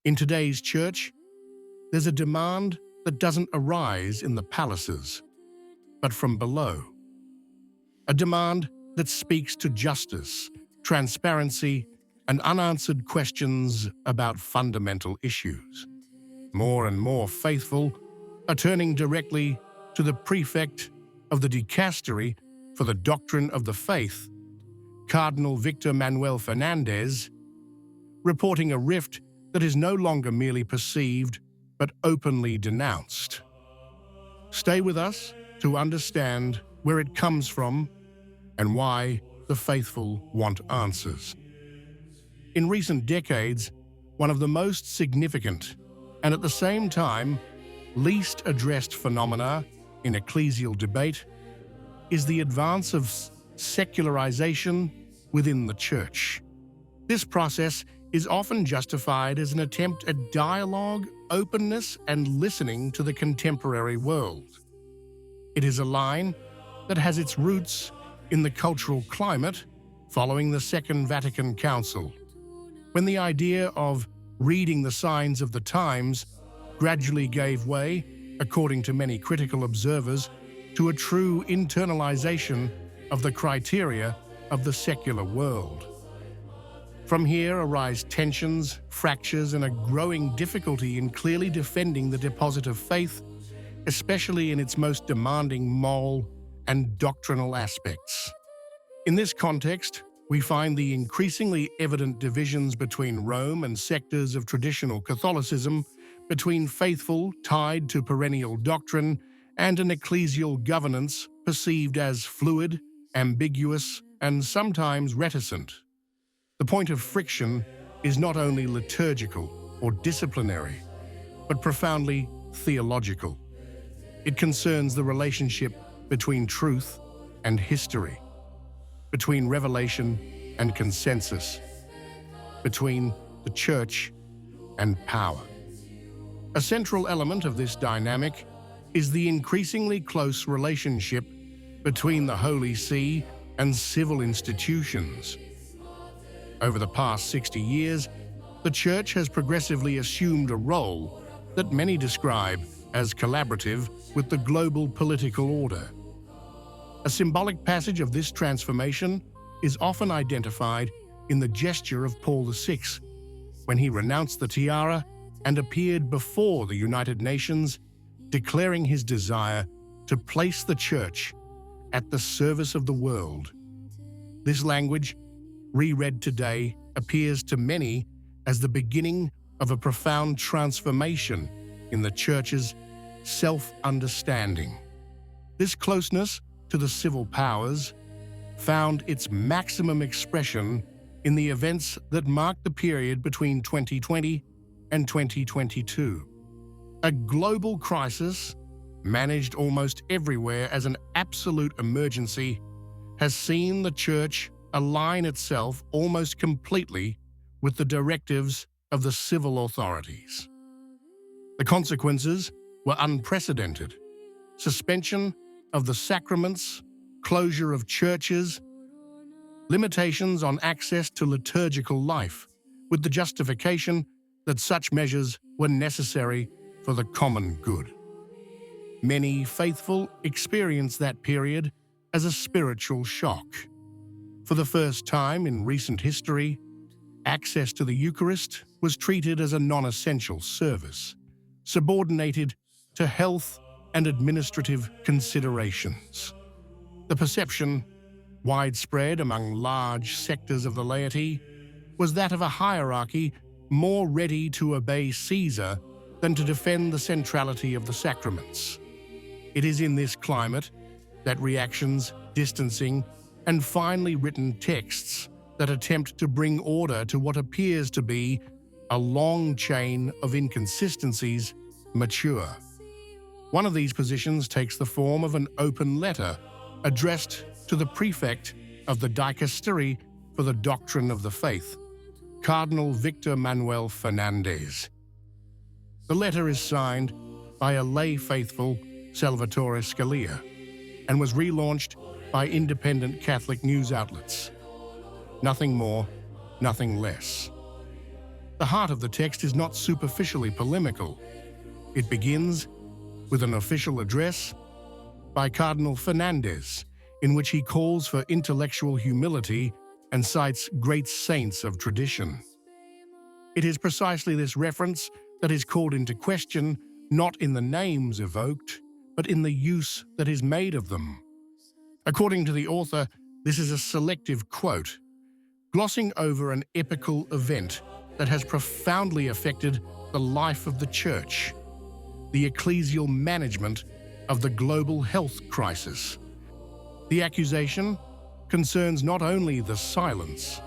In today's church, there's a demand that doesn't arise in the palaces, but from below. A demand that speaks to justice, transparency, and unanswered questions about fundamental issues. More and more faithful are turning directly to the prefect of the dicastery for the doctrine of the faith, Cardinal Victor Manuel Fernández, reporting a rift that is no longer merely perceived but openly denounced. Stay with us to understand where it comes from and why the faithful want answers. In recent decades, one of the most significant and at the same time least addressed phenomena in ecclesial debate is the advance of secularization within the church. This process is often justified as an attempt at dialogue, openness, and listening to the contemporary world. It is a line that has its roots in the cultural climate following the Second Vatican Council, when the idea of reading the signs of the times gradually gave way, according to many critical observers, to a true internalization of the criteria of the secular world. From here arise tensions, fractures, and a growing difficulty in clearly defending the deposit of faith, especially in its most demanding moral and doctrinal aspects. In this context, we find the increasingly evident divisions between Rome and sectors of traditional Catholicism, between faithful tied to perennial doctrine and an ecclesial governance perceived as fluid, ambiguous, and sometimes reticent. The point of friction is not only liturgical or disciplinary, but profoundly theological. It concerns the relationship between truth and history, between revelation and consensus, between the church and power. A central element of this dynamic is the increasingly close relationship between the Holy See and civil institutions. Over the past 60 years, the Church has progressively assumed a role that many describe as collaborative with the global political order. A symbolic passage of this transformation is often identified in the gesture of Paul VI, when he renounced the tiara and appeared before the United Nations, declaring his desire to place the Church at the service of the world. This language, reread today, appears to many as the beginning of a profound transformation in the Church's self-understanding. This closeness to the civil powers found its maximum expression in the events that marked the period between 2020 and 2022. A global crisis, managed almost everywhere as an absolute emergency, has seen the Church align itself almost completely with the directives of the civil authorities. The consequences were unprecedented. Suspension of the sacraments, closure of churches, limitations on access to liturgical life, with the justification that such measures were necessary for the common good. Many faithful experienced that period as a spiritual shock. For the first time in recent history, access to the Eucharist was treated as a non-essential service, subordinated to health and administrative considerations. The perception, widespread among large sectors of the laity, was that of a hierarchy more ready to obey Caesar than to defend the centrality of the sacraments. It is in this climate that reactions, distancing, and finely written texts that attempt to bring order to what appears to be a long chain of inconsistencies mature. One of these positions takes the form of an open letter addressed to the prefect of the dicastery for the doctrine of the faith, Cardinal Victor Manuel Fernández. The letter is signed by a lay faithful, Salvatore Scalia, and was relaunched by independent Catholic news outlets. Nothing more, nothing less. The heart of the text is not superficially polemical. It begins with an official address by Cardinal Fernández, in which he calls for intellectual humility and cites great saints of tradition. It is precisely this reference that is called into question, not in the names evoked, but in the use that is made of them. According to the author, this is a selective quote, glossing over an epical event that has profoundly affected the life of the Church, the ecclesial management of the global health crisis. The accusation concerns not only the silence,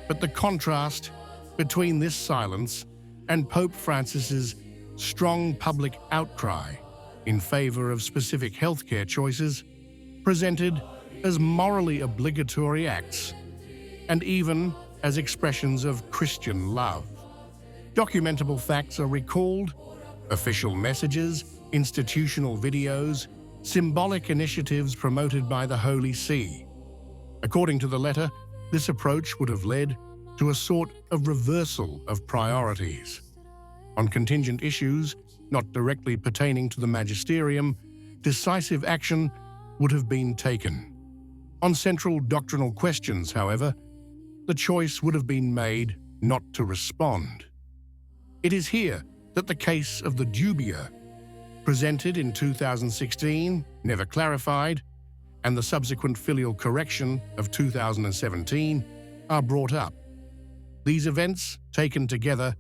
but the contrast between this silence and Pope Francis's strong public outcry in favor of specific healthcare choices presented as morally obligatory acts and even as expressions of Christian love. Documentable facts are recalled, official messages, institutional videos, symbolic initiatives promoted by the Holy See. According to the letter, this approach would have led to a sort of reversal of priorities. On contingent issues, not directly pertaining to the magisterium, decisive action would have been taken. On central doctrinal questions, however, the choice would have been made not to respond. It is here that the case of the dubia, presented in 2016, never clarified, and the subsequent filial correction of 2017 are brought up. These events, taken together,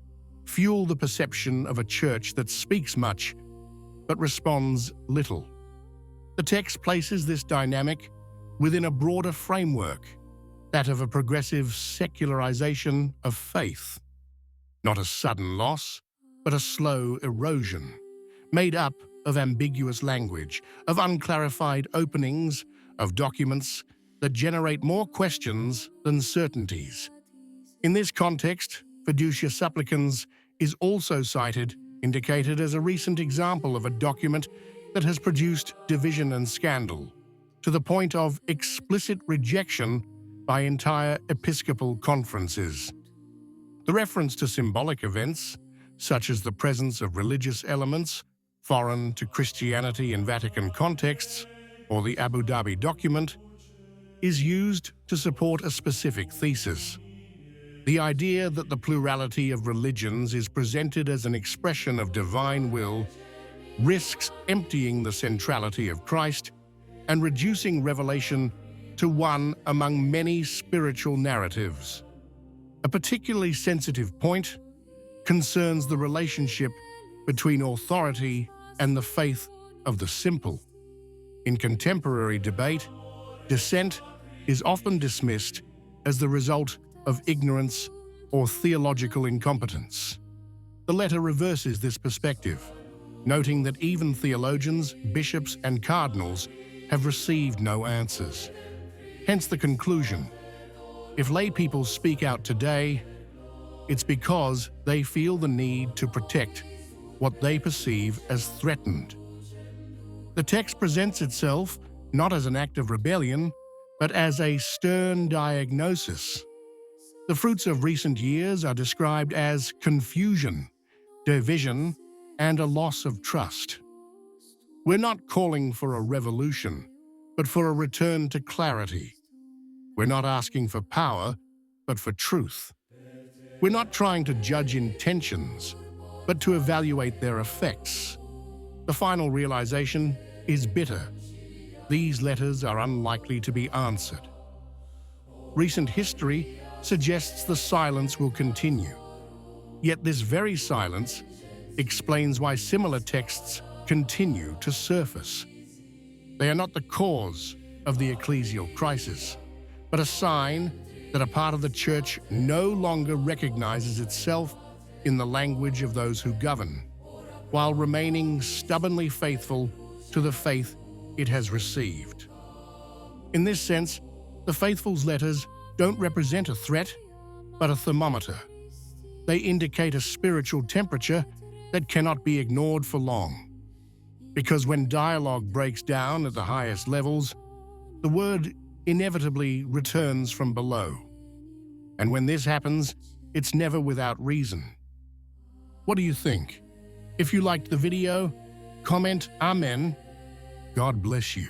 fuel the perception of a church that speaks much, but responds little. The text places this dynamic within a broader framework, that of a progressive secularization of faith. Not a sudden loss, but a slow erosion, made up of ambiguous language, of unclarified openings, of documents that generate more questions than certainties. In this context, Fiducia Supplicans is also cited, indicated as a recent example of a document that has produced division and scandal, to the point of explicit rejection by entire episcopal conferences. The reference to symbolic events, such as the presence of religious elements foreign to Christianity in Vatican contexts, or the Abu Dhabi document, is used to support a specific thesis. The idea that the plurality of religions is presented as an expression of divine will risks emptying the centrality of Christ and reducing revelation to one among many spiritual narratives. A particularly sensitive point concerns the relationship between authority and the faith of the simple. In contemporary debate, dissent is often dismissed as the result of ignorance or theological incompetence. The letter reverses this perspective, noting that even theologians, bishops, and cardinals have received no answers. Hence the conclusion: if lay people speak out today, it's because they feel the need to protect what they perceive as threatened. The text presents itself not as an act of rebellion, but as a stern diagnosis. The fruits of recent years are described as confusion, division, and a loss of trust. We're not calling for a revolution, but for a return to clarity. We're not asking for power, but for truth. We're not trying to judge intentions, but to evaluate their effects. The final realization is bitter. These letters are unlikely to be answered. Recent history suggests the silence will continue. Yet this very silence explains why similar texts continue to surface. They are not the cause of the ecclesial crisis, but a sign that a part of the Church no longer recognizes itself in the language of those who govern, while remaining stubbornly faithful to the faith it has received. In this sense, the faithful's letters don't represent a threat, but a thermometer. They indicate a spiritual temperature that cannot be ignored for long. Because when dialogue breaks down at the highest levels, the word inevitably returns from below. And when this happens, it's never without reason. What do you think? If you liked the video, comment Amen. God bless you.